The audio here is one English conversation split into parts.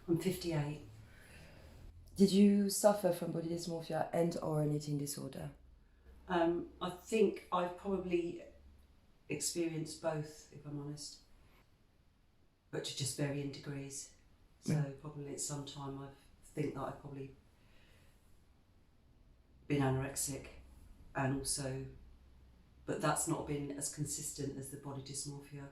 I'm 58. Did you suffer from body dysmorphia and or an eating disorder? I think I've probably experienced both, if I'm honest, but to just varying degrees. So probably at some time I think that I've probably been anorexic, and also, but that's not been as consistent as the body dysmorphia.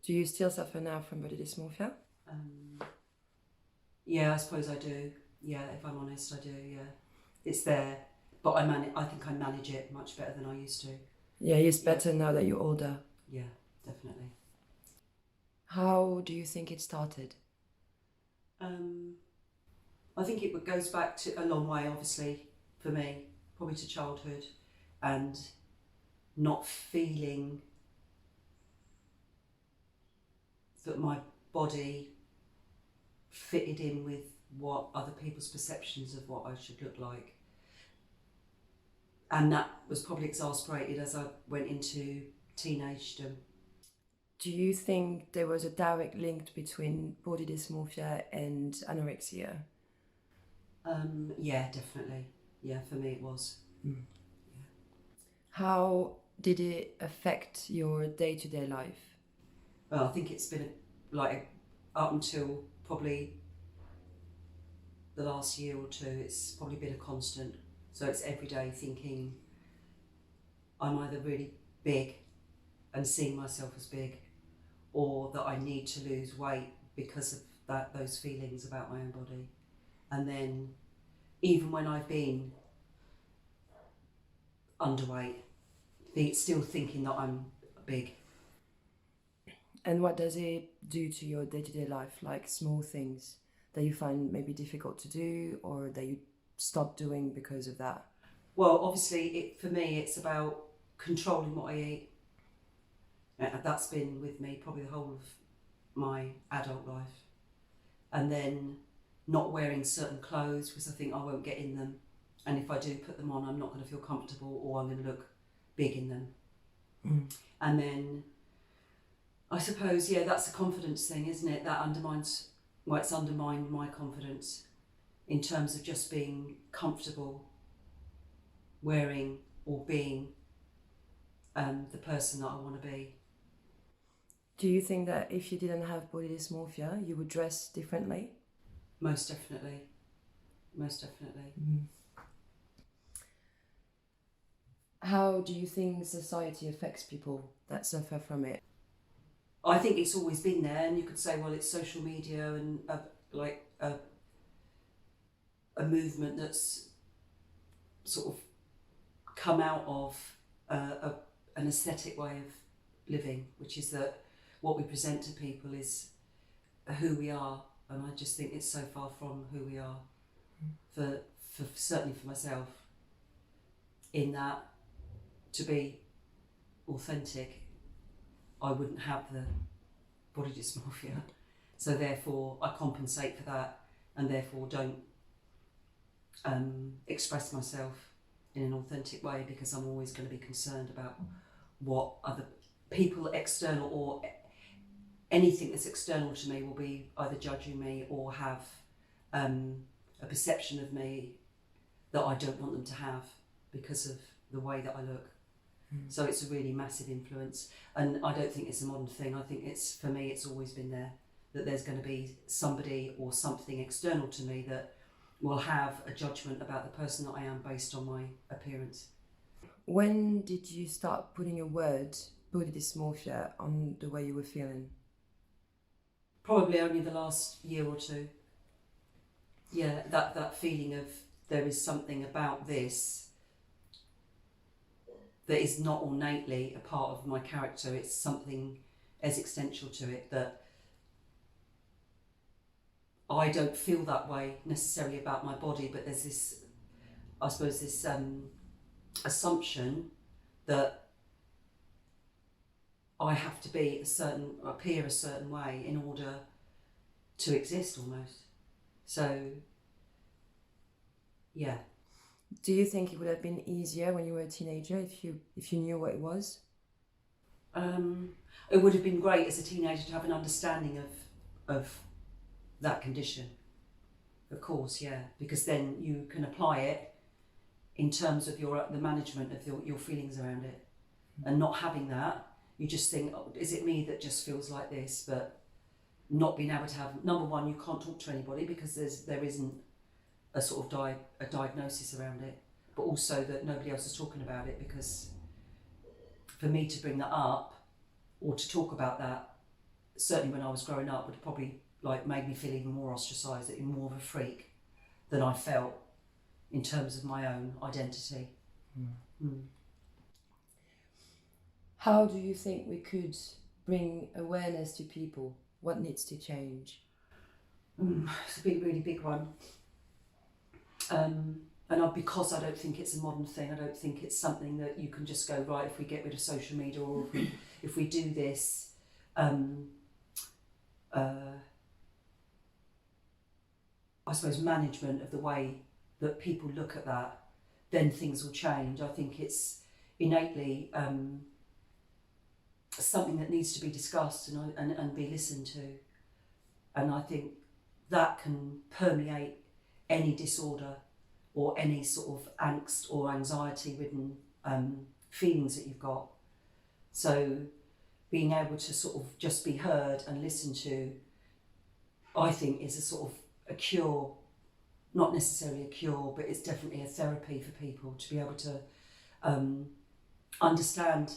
Do you still suffer now from body dysmorphia? Yeah, I suppose I do. Yeah, if I'm honest, I do. Yeah, it's there, but I think I manage it much better than I used to. Yeah, it's better now that you're older. Yeah, definitely. How do you think it started? I think it goes back to a long way, obviously, for me, probably to childhood, and not feeling that my body fitted in with what other people's perceptions of what I should look like. And that was probably exasperated as I went into teenagedom. Do you think there was a direct link between body dysmorphia and anorexia? Yeah, definitely. Yeah, for me it was. Yeah. How did it affect your day-to-day life? Well, I think it's been like up until probably the last year or two, it's probably been a constant. So it's every day thinking I'm either really big and seeing myself as big, or that I need to lose weight because of those feelings about my own body. And then even when I've been underweight, still thinking that I'm big. And what does it do to your day-to-day life, like small things that you find maybe difficult to do or that you stop doing because of that? Well, obviously, for me, it's about controlling what I eat. That's been with me probably the whole of my adult life. And then not wearing certain clothes because I think I won't get in them. And if I do put them on, I'm not going to feel comfortable, or I'm going to look big in them. And then I suppose, yeah, that's a confidence thing, isn't it? That undermines, well, it's undermined my confidence in terms of just being comfortable wearing or being the person that I want to be. Do you think that if you didn't have body dysmorphia, you would dress differently? Most definitely. Most definitely. How do you think society affects people that suffer from it? I think it's always been there, and you could say, well, it's social media and a movement that's sort of come out of an aesthetic way of living, which is that what we present to people is who we are, and I just think it's so far from who we are. For certainly for myself, in that, to be authentic, I wouldn't have the body dysmorphia, so therefore I compensate for that, and therefore don't express myself in an authentic way, because I'm always going to be concerned about what other people, external or anything that's external to me, will be either judging me or have a perception of me that I don't want them to have because of the way that I look. So it's a really massive influence, and I don't think it's a modern thing. I think it's, for me, it's always been there, that there's going to be somebody or something external to me that will have a judgment about the person that I am based on my appearance. When did you start putting a word, body dysmorphia, on the way you were feeling? Probably only the last year or two. Yeah, that feeling of there is something about this that is not innately a part of my character. It's something existential to it, that I don't feel that way necessarily about my body, but there's this I suppose, this assumption that I have to appear a certain way in order to exist, almost. So, yeah. Do you think it would have been easier when you were a teenager if you knew what it was? It would have been great as a teenager to have an understanding of that condition. Of course, yeah, because then you can apply it in terms of the management of your feelings around it. And not having that, you just think, oh, is it me that just feels like this? But not being able to have, number one, you can't talk to anybody because there isn't a sort of a diagnosis around it, but also that nobody else is talking about it, because for me to bring that up or to talk about that, certainly when I was growing up, would have probably made me feel even more ostracised, even more of a freak than I felt in terms of my own identity. How do you think we could bring awareness to people? What needs to change? It's a really big one. Because I don't think it's a modern thing, I don't think it's something that you can just go, right, if we get rid of social media or if we do this, I suppose management of the way that people look at that, then things will change. I think it's innately something that needs to be discussed and be listened to. And I think that can permeate any disorder or any sort of angst or anxiety-ridden feelings that you've got. So being able to sort of just be heard and listened to, I think, is a sort of a cure, not necessarily a cure, but it's definitely a therapy for people to be able to understand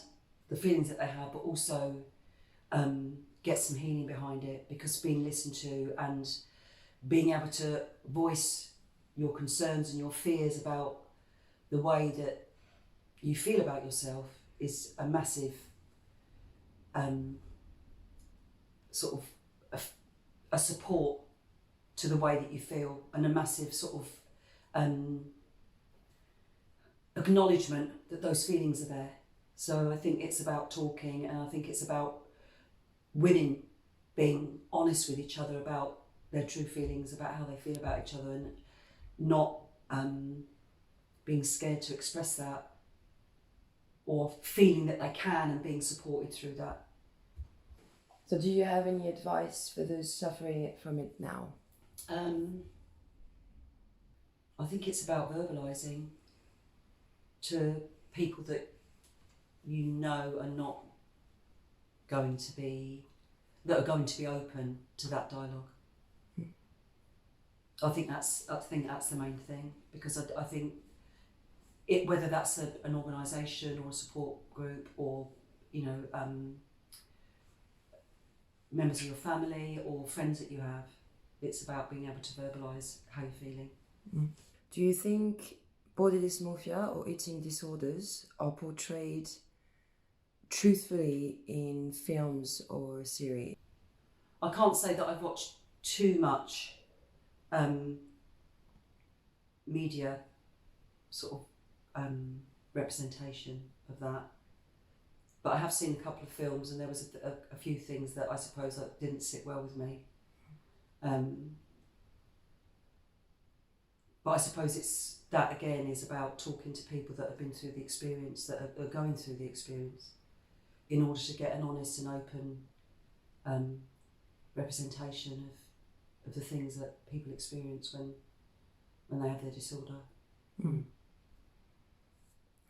the feelings that they have, but also get some healing behind it, because being listened to and being able to voice your concerns and your fears about the way that you feel about yourself is a massive sort of a support to the way that you feel, and a massive sort of acknowledgement that those feelings are there. So I think it's about talking, and I think it's about women being honest with each other about their true feelings, about how they feel about each other, and not being scared to express that, or feeling that they can and being supported through that. So do you have any advice for those suffering from it now? I think it's about verbalising to people that you know are not going to be, that are going to be open to that dialogue. I think that's the main thing, because I think it, whether that's an organisation or a support group, or members of your family or friends that you have, it's about being able to verbalise how you're feeling. Do you think body dysmorphia or eating disorders are portrayed truthfully in films or series? I can't say that I've watched too much media sort of representation of that, but I have seen a couple of films, and there was a few things that I suppose that didn't sit well with me. But I suppose it's that again is about talking to people that have been through the experience, that are going through the experience, in order to get an honest and open representation of the things that people experience when they have their disorder.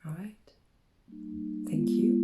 All right. Thank you.